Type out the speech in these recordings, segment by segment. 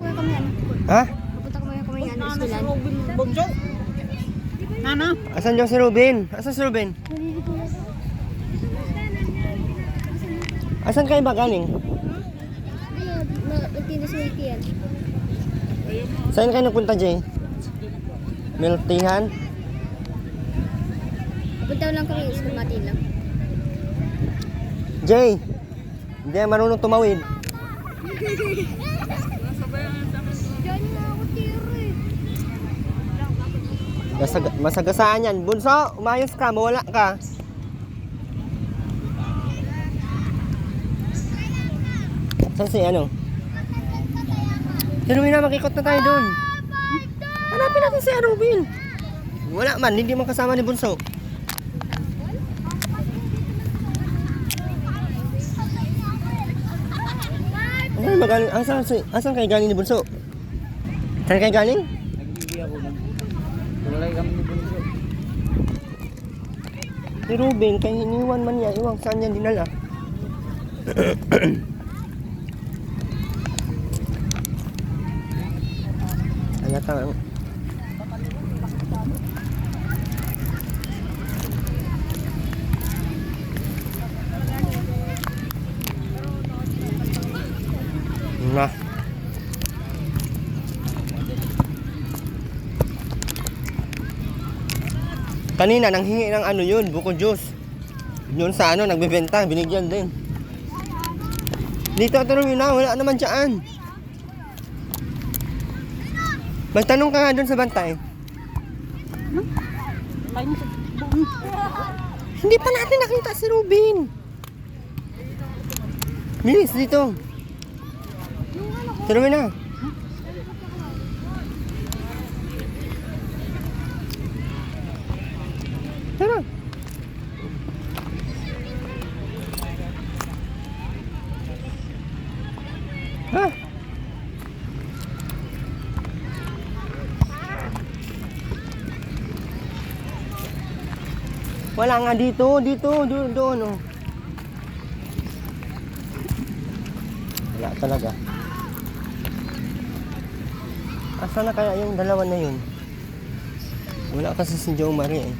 Ha? Pupunta kami ano, eskulan. Nana? Asan yung si Ruben? Asan si Ruben? Asan kayo ba galing? Nagtinis mo yan. Saan kayo nagpunta, Jay? Miltihan? Punta lang kami, school matin lang. Jay! Hindi marunong tumawid. Diyan na ako tiro eh. Masagasaan yan. Bunso, umayos ka, mawala ka. Saan si ano? Si Ruben na, makikot na tayo doon. Hanapin natin si Ruben. Wala man, hindi man kasama ni Bunso. Asan magaling? Asan kayo galing ni Bunso? Saan kayo galing? Nagbibigay ako nun. Tulay kami ni Bunso. Si Ruben, kaya iniwan man niya. Iwan, saan niya dinala? Halata nga. Na. Kanina nanghingi ng ano yun, buko juice. Yun sa ano, nagbebenta, binigyan din. Dito ito na, wala naman dyan. Magtanong ka nga dun sa bantay. Hindi pa natin nakita si Ruben. Bilis dito. Si Ruben na. Tara. Ha? Wala nga dito, doon, oh. Wala talaga. Asa na kaya yung dalawa na yun? Wala kasi si Joe Marie eh.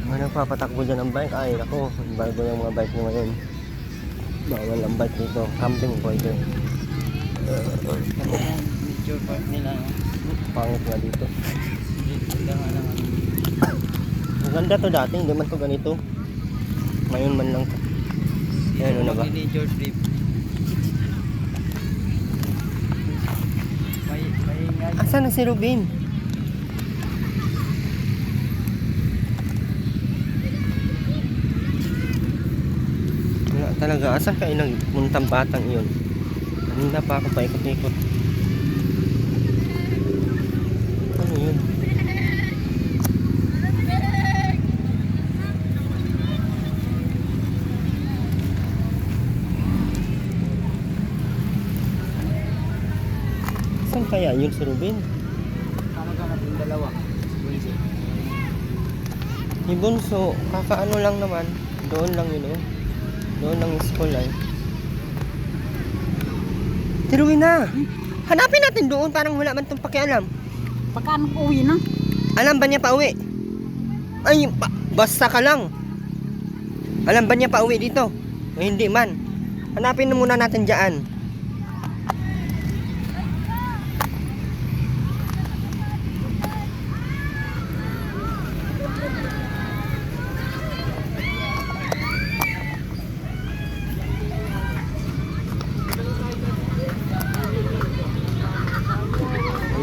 Ano nagpapatakbo dyan ng bike? Ay, ako, bago yung mga bike mo ngayon. Bawal ang bike dito. Camping pwede. Nature park nila. Pangit nga dito. Dito nga lang. Ang ganda to dati, hindi man to ganito. Ngayon man lang to. Ayan, ano na ba? Nature trip. May Asan na si Ruben? Wala talaga. Asan kayo nagpuntang batang iyon? Kanina pa ako paikot-ikot. Ano yun? Saan kaya yun si Ruben? Tama-tama yung dalawa. Bunso. Ni Bunso, kakaano lang naman. Doon lang yun oh. Doon lang yung school ay. Si Ruben na! Hanapin natin doon, parang wala man itong pakialam. Pagkano uwi na? Alam ba niya pa uwi? Ay, basta ka lang. Alam ba niya pa uwi dito? O hindi man. Hanapin na muna natin dyan.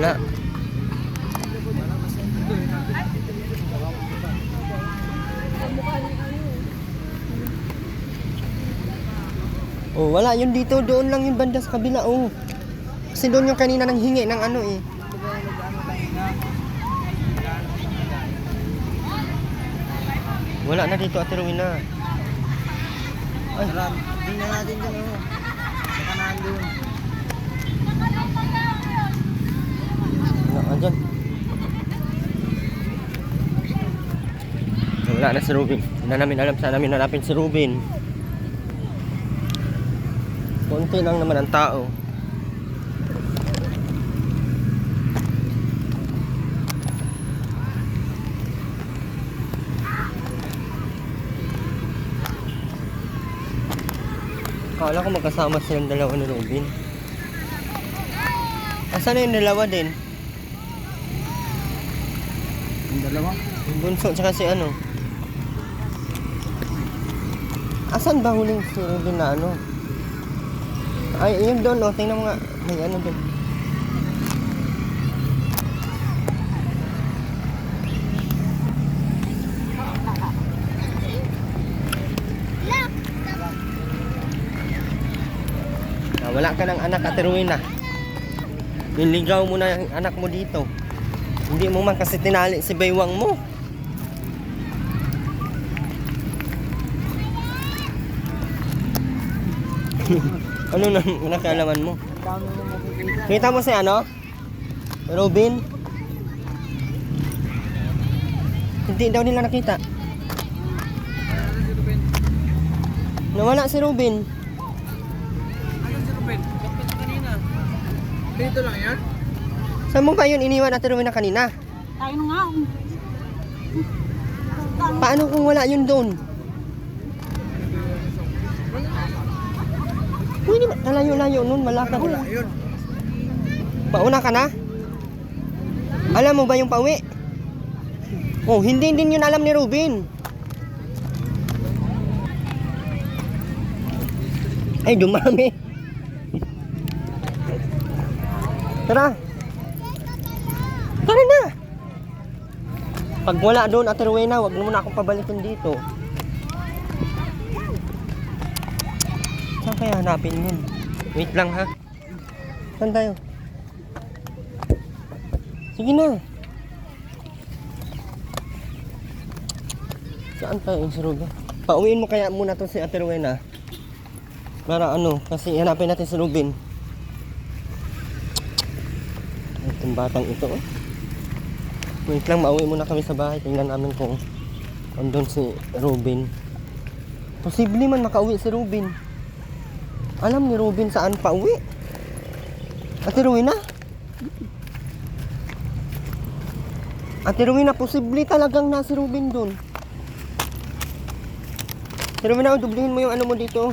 Wala. Oh, wala yun dito, doon lang yung banda sa kabila, oh. Kasi doon yung kanina nang hingi ng ano eh. Wala na dito, Ate Rowena. Ay, Tingnan natin dun oh. Sa kanan dun. wala ka dyan. Wala na si Ruben. Hindi na namin alam, saan namin hanapin si Ruben. Konti lang naman ang tao. Akala ko magkasama silang dalawa ni Robin. Asan na yung dalawa din? Yung dalawa? Yung bunso tsaka si ano? Asan ba huling si Robin na ano? Ay, yun doon, oh. Tingnan mo nga. May ano doon. Wala ka ng anak, Ate Rowena. Niligaw mo na yung anak mo dito. Hindi mo man kasi tinali si baywang mo. Ano na nakialaman mo? Ang dami mo makikita. Kita mo si ano? Robin? Hindi daw nila nakita. Nawala si Robin. Dito lang yan? Saan mo ba yun iniwan, Ate Rowena, kanina? Tayo na nga. Paano kung wala yun doon? Pwede ba? Layo-layo nun, malakad. Wala yun. Pauna ka na? Alam mo ba yung pauwi? Oh, hindi din yun alam ni Robin. Ay, dumami. Tara. Tara na. Pag wala doon, Ate Rowena, wag mo na akong pabalikin dito. Saan kaya hanapin yun? Wait lang ha. Saan tayo? Sige na. Saan tayo si Robin? Pauwiin mo kaya muna to si Ate Rowena. Para ano, kasi hanapin natin si Robin. Itong batang ito, oh. Wait lang, mauwi muna kami sa bahay. Tingnan namin kung andun si Robin. Posible man makauwi si Robin. Alam ni Robin saan pa uwi. Ate Rowena? Ate Rowena, posible talagang na si Robin dun. Ate Rowena, dublihin mo yung ano mo dito.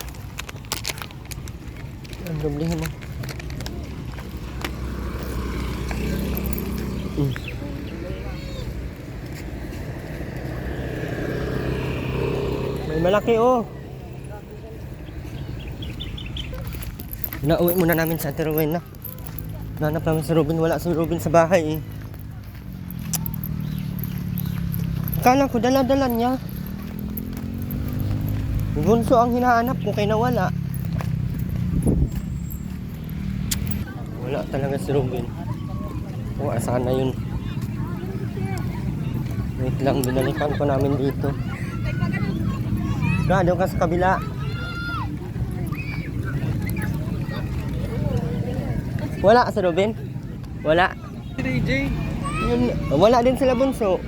Dublihin mo. May malaki, oh. Nauwi muna namin sa Ate Rowena. Nanap namin si Robin. Wala si Robin sa bahay, eh. Akala ko dala-dala niya. Bunso ang hinahanap ko kay nawala. Wala talaga si Robin. O asan na yun? Wait lang, binalikan ko namin dito. Doon ka sa kabila. Wala si Robin? Wala. Si DJ. Yun, wala din sila bunso.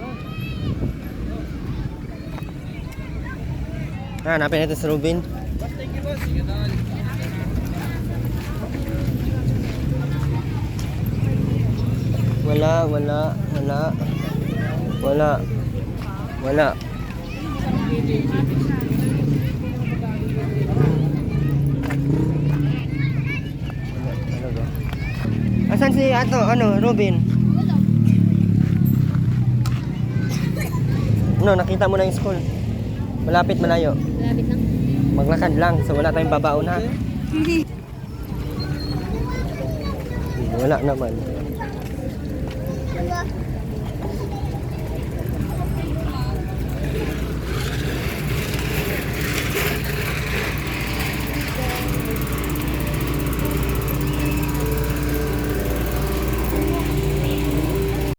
Hanapin natin si Robin. Wala. Asan si Robin? No, nakita mo na yung school. Malapit, malayo. Malapit lang. Maglakad lang, so wala tayong babaon ha. Wala naman.